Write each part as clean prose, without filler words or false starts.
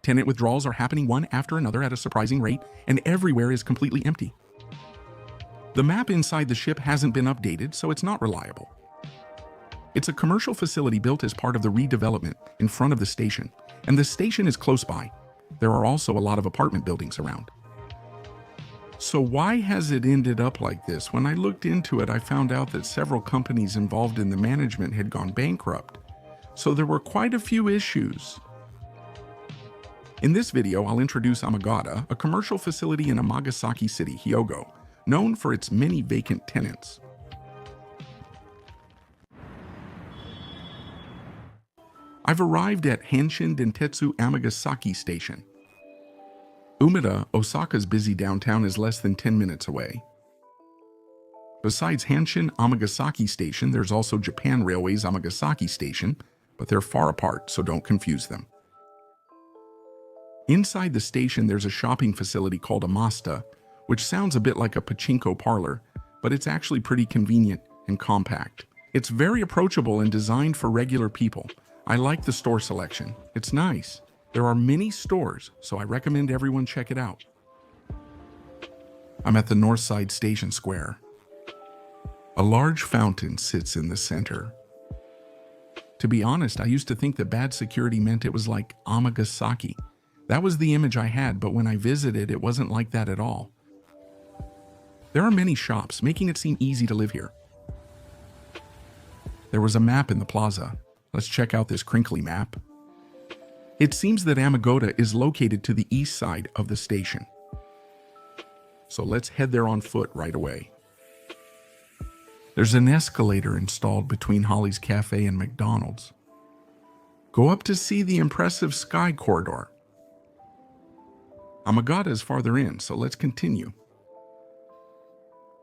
Tenant withdrawals are happening one after another at a surprising rate, and everywhere is completely empty. The map inside the ship hasn't been updated, so it's not reliable. It's a commercial facility built as part of the redevelopment in front of the station, and the station is close by. There are also a lot of apartment buildings around. So why has it ended up like this? When I looked into it, I found out that several companies involved in the management had gone bankrupt. So there were quite a few issues. In this video, I'll introduce Amagotta, a commercial facility in Amagasaki City, Hyogo, known for its many vacant tenants. I've arrived at Hanshin Dentetsu Amagasaki Station. Umeda, Osaka's busy downtown, is less than 10 minutes away. Besides Hanshin Amagasaki Station, there's also Japan Railway's Amagasaki Station, but they're far apart, so don't confuse them. Inside the station, there's a shopping facility called Amasta, which sounds a bit like a pachinko parlor, but it's actually pretty convenient and compact. It's very approachable and designed for regular people. I like the store selection. It's nice. There are many stores, so I recommend everyone check it out. I'm at the North Side Station Square. A large fountain sits in the center. To be honest, I used to think that bad security meant it was like Amagasaki. That was the image I had, but when I visited, it wasn't like that at all. There are many shops, making it seem easy to live here. There was a map in the plaza. Let's check out this crinkly map. It seems that Amagotta is located to the east side of the station. So let's head there on foot right away. There's an escalator installed between Holly's Cafe and McDonald's. Go up to see the impressive Sky Corridor. Amagotta is farther in, so let's continue.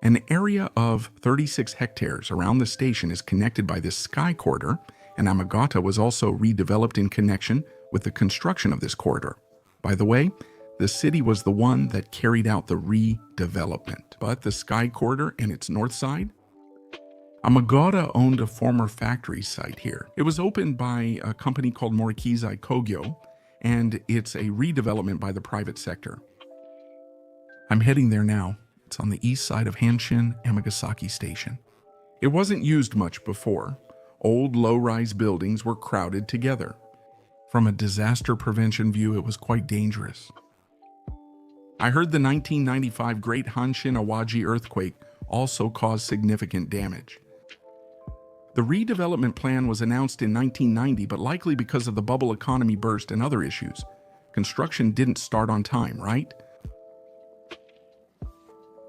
An area of 36 hectares around the station is connected by this Sky Corridor, and Amagotta was also redeveloped in connection with the construction of this corridor. By the way, the city was the one that carried out the redevelopment. But the Sky Corridor and its north side? Amagotta owned a former factory site here. It was opened by a company called Morikizai Kogyo, and it's a redevelopment by the private sector. I'm heading there now. It's on the east side of Hanshin Amagasaki Station. It wasn't used much before. Old low-rise buildings were crowded together. From a disaster prevention view, it was quite dangerous. I heard the 1995 Great Hanshin Awaji earthquake also caused significant damage. The redevelopment plan was announced in 1990, but likely because of the bubble economy burst and other issues. Construction didn't start on time, right?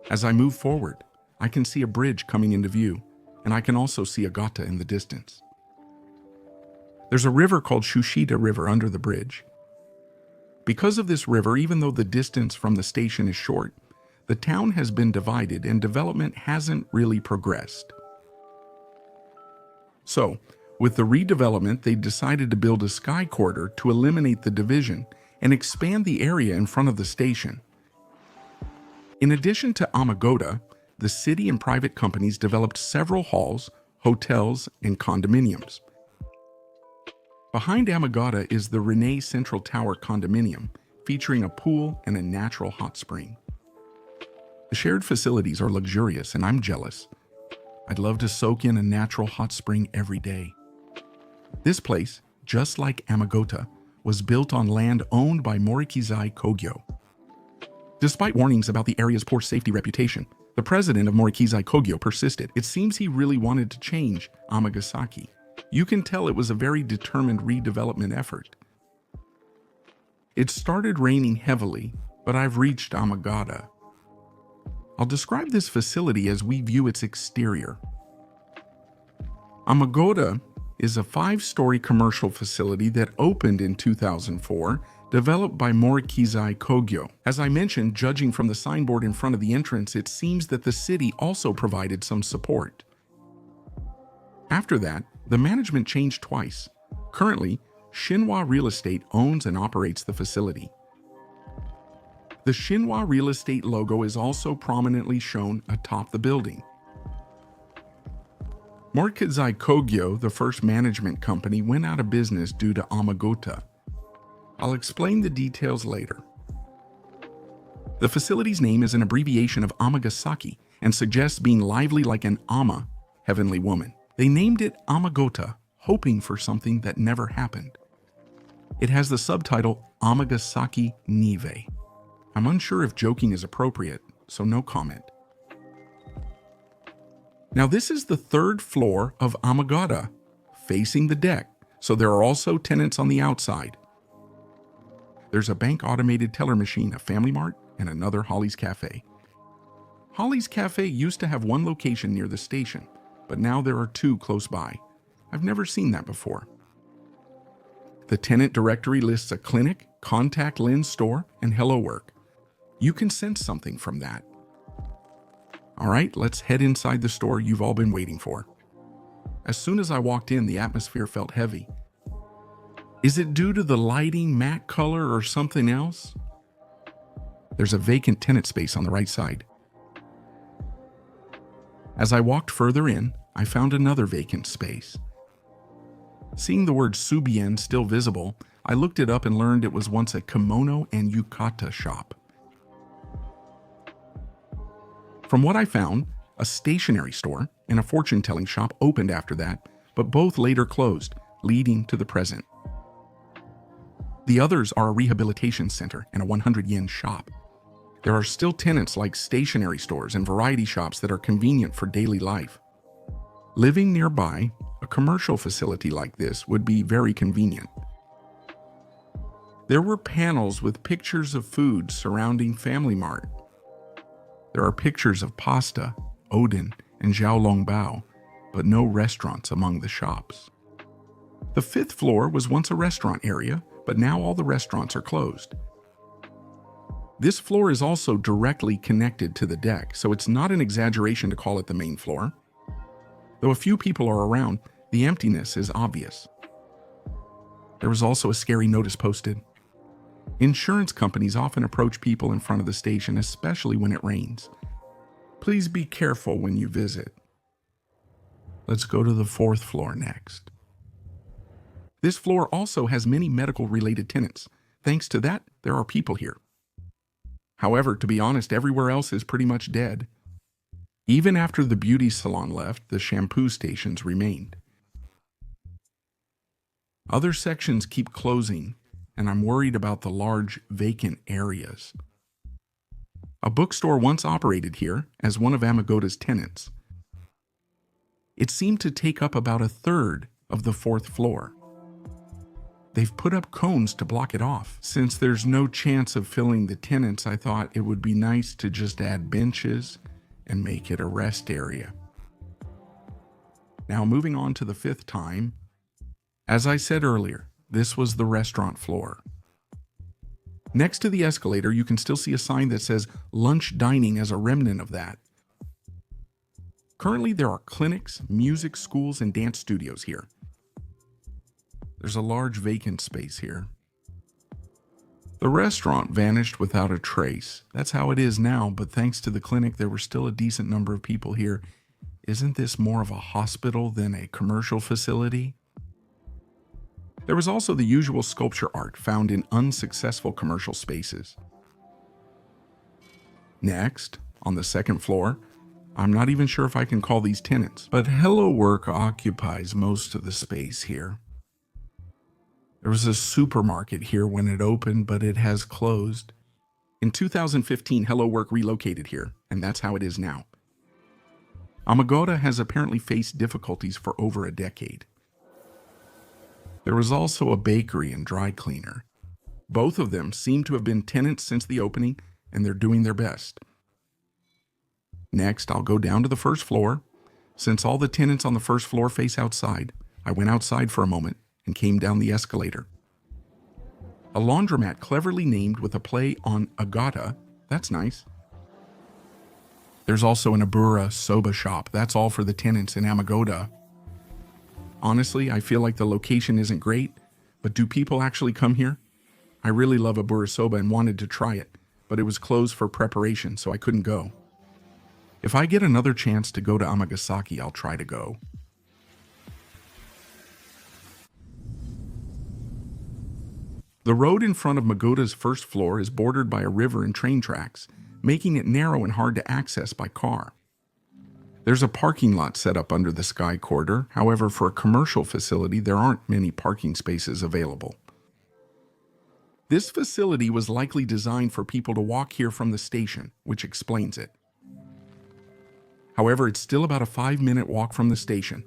As I move forward, I can see a bridge coming into view, and I can also see Agatta in the distance. There's a river called Shushida River under the bridge. Because of this river, even though the distance from the station is short, the town has been divided and development hasn't really progressed. So, with the redevelopment, they decided to build a sky corridor to eliminate the division and expand the area in front of the station. In addition to Amagotta, the city and private companies developed several halls, hotels, and condominiums. Behind Amagotta is the Rene Central Tower condominium, featuring a pool and a natural hot spring. The shared facilities are luxurious, and I'm jealous. I'd love to soak in a natural hot spring every day. This place, just like Amagotta, was built on land owned by Morikizai Kogyo. Despite warnings about the area's poor safety reputation, the president of Morikizai Kogyo persisted. It seems he really wanted to change Amagasaki. You can tell it was a very determined redevelopment effort. It started raining heavily, but I've reached Amagotta. I'll describe this facility as we view its exterior. Amagotta is a 5-story commercial facility that opened in 2004, developed by Morikizai Kogyo. As I mentioned, judging from the signboard in front of the entrance, it seems that the city also provided some support. After that, the management changed twice. Currently, Shinwa Real Estate owns and operates the facility. The Shinwa Real Estate logo is also prominently shown atop the building. Morikizai Kogyo, the first management company, went out of business due to Amagotta. I'll explain the details later. The facility's name is an abbreviation of Amagasaki and suggests being lively like an Ama, heavenly woman. They named it Amagotta, hoping for something that never happened. It has the subtitle Amagasaki Nive. I'm unsure if joking is appropriate, so no comment. Now this is the third floor of Amagotta, facing the deck, so there are also tenants on the outside. There's a bank automated teller machine, a Family Mart, and another Holly's Cafe. Holly's Cafe used to have one location near the station, but now there are two close by. I've never seen that before. The tenant directory lists a clinic, contact lens store, and Hello Work. You can sense something from that. All right, let's head inside the store you've all been waiting for. As soon as I walked in, the atmosphere felt heavy. Is it due to the lighting, matte color, or something else? There's a vacant tenant space on the right side. As I walked further in, I found another vacant space. Seeing the word Subien still visible, I looked it up and learned it was once a kimono and yukata shop. From what I found, a stationery store and a fortune-telling shop opened after that, but both later closed, leading to the present. The others are a rehabilitation center and a 100-yen shop. There are still tenants like stationery stores and variety shops that are convenient for daily life. Living nearby, a commercial facility like this would be very convenient. There were panels with pictures of food surrounding Family Mart. There are pictures of pasta, Odin, and Xiaolongbao, but no restaurants among the shops. The fifth floor was once a restaurant area, but now all the restaurants are closed. This floor is also directly connected to the deck, so it's not an exaggeration to call it the main floor. Though a few people are around, the emptiness is obvious. There was also a scary notice posted. Insurance companies often approach people in front of the station, especially when it rains. Please be careful when you visit. Let's go to the fourth floor next. This floor also has many medical-related tenants. Thanks to that, there are people here. However, to be honest, everywhere else is pretty much dead. Even after the beauty salon left, the shampoo stations remained. Other sections keep closing, and I'm worried about the large vacant areas. A bookstore once operated here as one of Amagotta's tenants. It seemed to take up about a third of the fourth floor. They've put up cones to block it off. Since there's no chance of filling the tenants, I thought it would be nice to just add benches and make it a rest area. Now moving on to the fifth time. As I said earlier, this was the restaurant floor. Next to the escalator, you can still see a sign that says lunch dining as a remnant of that. Currently, there are clinics, music schools, and dance studios here. There's a large vacant space here. The restaurant vanished without a trace. That's how it is now, but thanks to the clinic, there were still a decent number of people here. Isn't this more of a hospital than a commercial facility? There was also the usual sculpture art found in unsuccessful commercial spaces. Next, on the second floor, I'm not even sure if I can call these tenants, but Hello Work occupies most of the space here. There was a supermarket here when it opened, but it has closed. In 2015, Hello Work relocated here, and that's how it is now. Amagotta has apparently faced difficulties for over a decade. There was also a bakery and dry cleaner. Both of them seem to have been tenants since the opening, and they're doing their best. Next, I'll go down to the first floor. Since all the tenants on the first floor face outside, I went outside for a moment and came down the escalator. A laundromat cleverly named with a play on Agatta. That's nice. There's also an Abura soba shop. That's all for the tenants in Amagotta. Honestly, I feel like the location isn't great, but do people actually come here? I really love Abura soba and wanted to try it, but it was closed for preparation, so I couldn't go. If I get another chance to go to Amagasaki, I'll try to go. The road in front of Amagotta's first floor is bordered by a river and train tracks, making it narrow and hard to access by car. There's a parking lot set up under the Sky Corridor. However, for a commercial facility, there aren't many parking spaces available. This facility was likely designed for people to walk here from the station, which explains it. However, it's still about a 5-minute walk from the station.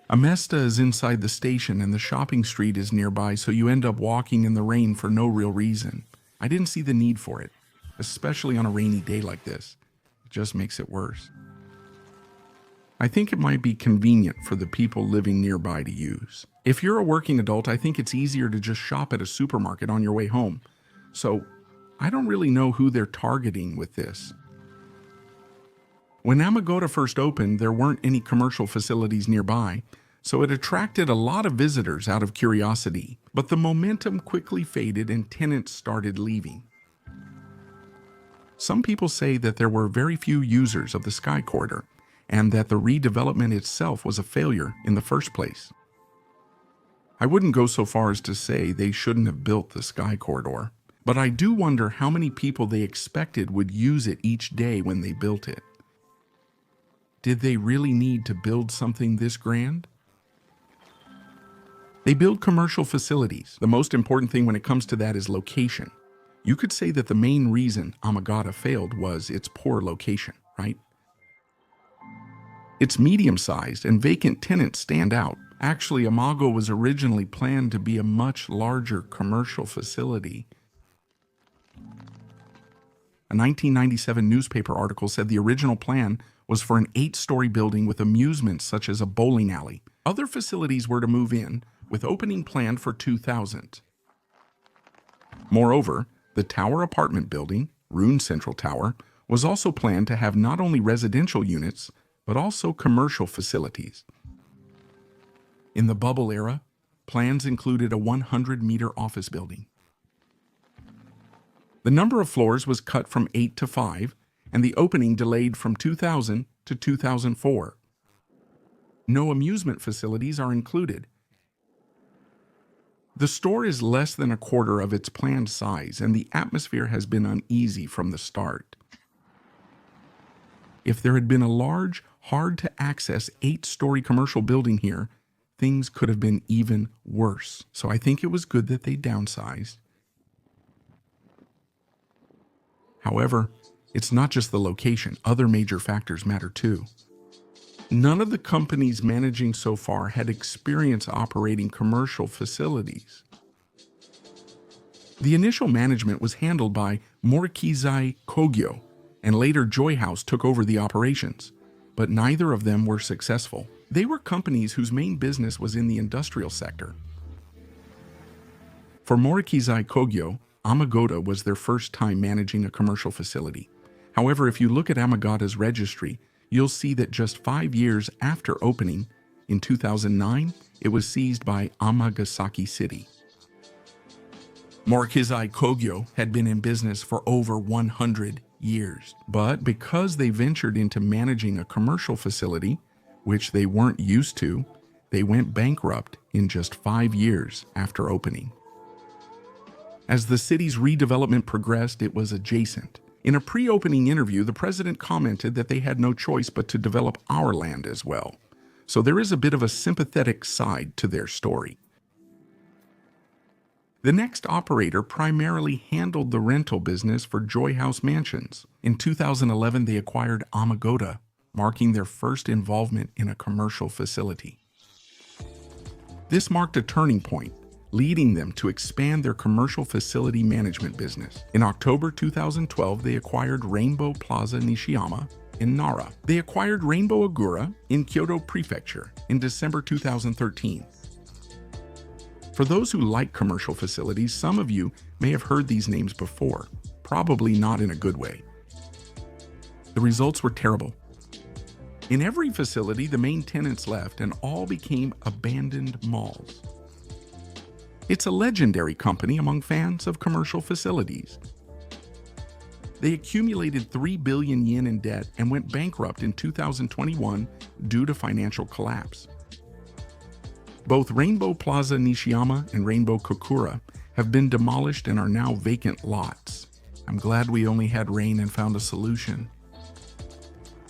Amesta is inside the station and the shopping street is nearby, so you end up walking in the rain for no real reason. I didn't see the need for it, especially on a rainy day like this. It just makes it worse. I think it might be convenient for the people living nearby to use. If you're a working adult, I think it's easier to just shop at a supermarket on your way home. So I don't really know who they're targeting with this. When Amagotta first opened, there weren't any commercial facilities nearby, so it attracted a lot of visitors out of curiosity. But the momentum quickly faded and tenants started leaving. Some people say that there were very few users of the Sky Corridor, and that the redevelopment itself was a failure in the first place. I wouldn't go so far as to say they shouldn't have built the Sky Corridor, but I do wonder how many people they expected would use it each day when they built it. Did they really need to build something this grand? They build commercial facilities. The most important thing when it comes to that is location. You could say that the main reason Amagotta failed was its poor location, right? It's medium-sized and vacant tenants stand out. Actually, Amago was originally planned to be a much larger commercial facility. A 1997 newspaper article said the original plan was for an 8-story building with amusements such as a bowling alley. Other facilities were to move in, with opening planned for 2000. Moreover, the Tower apartment building, Rune Central Tower, was also planned to have not only residential units, but also commercial facilities. In the bubble era, plans included a 100-meter office building. The number of floors was cut from 8 to 5, and the opening delayed from 2000 to 2004. No amusement facilities are included. The store is less than a quarter of its planned size, and the atmosphere has been uneasy from the start. If there had been a large, hard-to-access 8-story commercial building here, things could have been even worse. So I think it was good that they downsized. However, it's not just the location. Other major factors matter too. None of the companies managing so far had experience operating commercial facilities. The initial management was handled by Morikizai Kogyo, and later Joy House took over the operations, but neither of them were successful. They were companies whose main business was in the industrial sector. For Morikizai Kogyo, Amagotta was their first time managing a commercial facility. However, if you look at Amagotta's registry, you'll see that just 5 years after opening, in 2009, it was seized by Amagasaki City. Morikizai Kogyo had been in business for over 100 years, but because they ventured into managing a commercial facility, which they weren't used to, they went bankrupt in just 5 years after opening. As the city's redevelopment progressed, it was adjacent. In a pre-opening interview, the president commented that they had no choice but to develop our land as well. So there is a bit of a sympathetic side to their story. The next operator primarily handled the rental business for Joy House Mansions. In 2011, they acquired Amagotta, marking their first involvement in a commercial facility. This marked a turning point, leading them to expand their commercial facility management business. In October 2012, they acquired Rainbow Plaza Nishiyama in Nara. They acquired Rainbow Agura in Kyoto Prefecture in December 2013. For those who like commercial facilities, some of you may have heard these names before, probably not in a good way. The results were terrible. In every facility, the main tenants left and all became abandoned malls. It's a legendary company among fans of commercial facilities. They accumulated 3 billion yen in debt and went bankrupt in 2021 due to financial collapse. Both Rainbow Plaza Nishiyama and Rainbow Kokura have been demolished and are now vacant lots. I'm glad we only had rain and found a solution.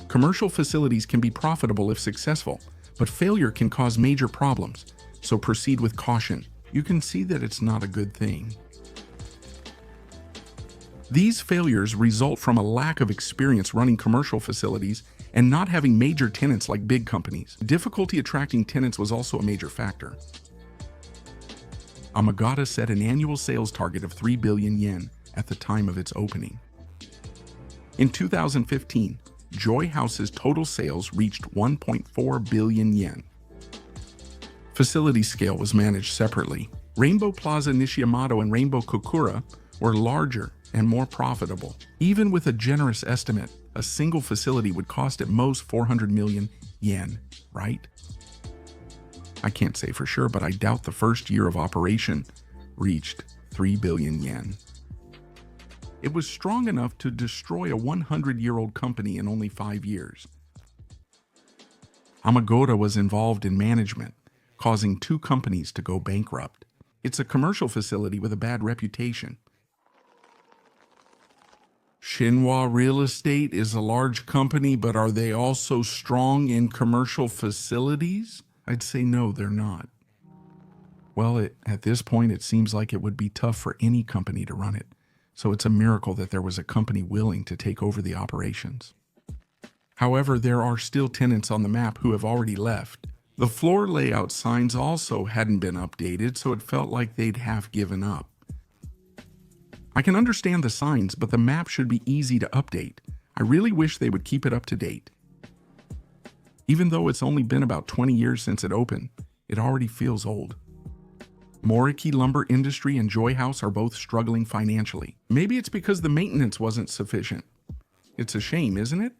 Commercial facilities can be profitable if successful, but failure can cause major problems, so proceed with caution. You can see that it's not a good thing. These failures result from a lack of experience running commercial facilities and not having major tenants like big companies. Difficulty attracting tenants was also a major factor. Amagotta set an annual sales target of 3 billion yen at the time of its opening. In 2015, Joy House's total sales reached 1.4 billion yen. Facility scale was managed separately. Rainbow Plaza Nishiyamato and Rainbow Kokura were larger and more profitable. Even with a generous estimate, a single facility would cost at most 400 million yen, right? I can't say for sure, but I doubt the first year of operation reached 3 billion yen. It was strong enough to destroy a 100-year-old company in only 5 years. Amagotta was involved in management, causing 2 companies to go bankrupt. It's a commercial facility with a bad reputation. Shinwa Real Estate is a large company, but are they also strong in commercial facilities? I'd say no, they're not. Well, at this point, it seems like it would be tough for any company to run it. So it's a miracle that there was a company willing to take over the operations. However, there are still tenants on the map who have already left. The floor layout signs also hadn't been updated, so it felt like they'd half given up. I can understand the signs, but the map should be easy to update. I really wish they would keep it up to date. Even though it's only been about 20 years since it opened, it already feels old. Moriki Lumber Industry and Joy House are both struggling financially. Maybe it's because the maintenance wasn't sufficient. It's a shame, isn't it?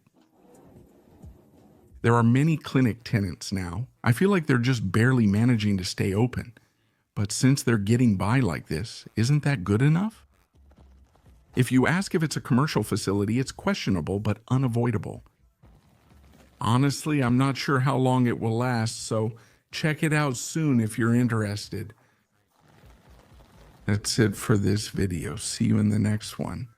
There are many clinic tenants now. I feel like they're just barely managing to stay open. But since they're getting by like this, isn't that good enough? If you ask if it's a commercial facility, it's questionable but unavoidable. Honestly, I'm not sure how long it will last, so check it out soon if you're interested. That's it for this video. See you in the next one.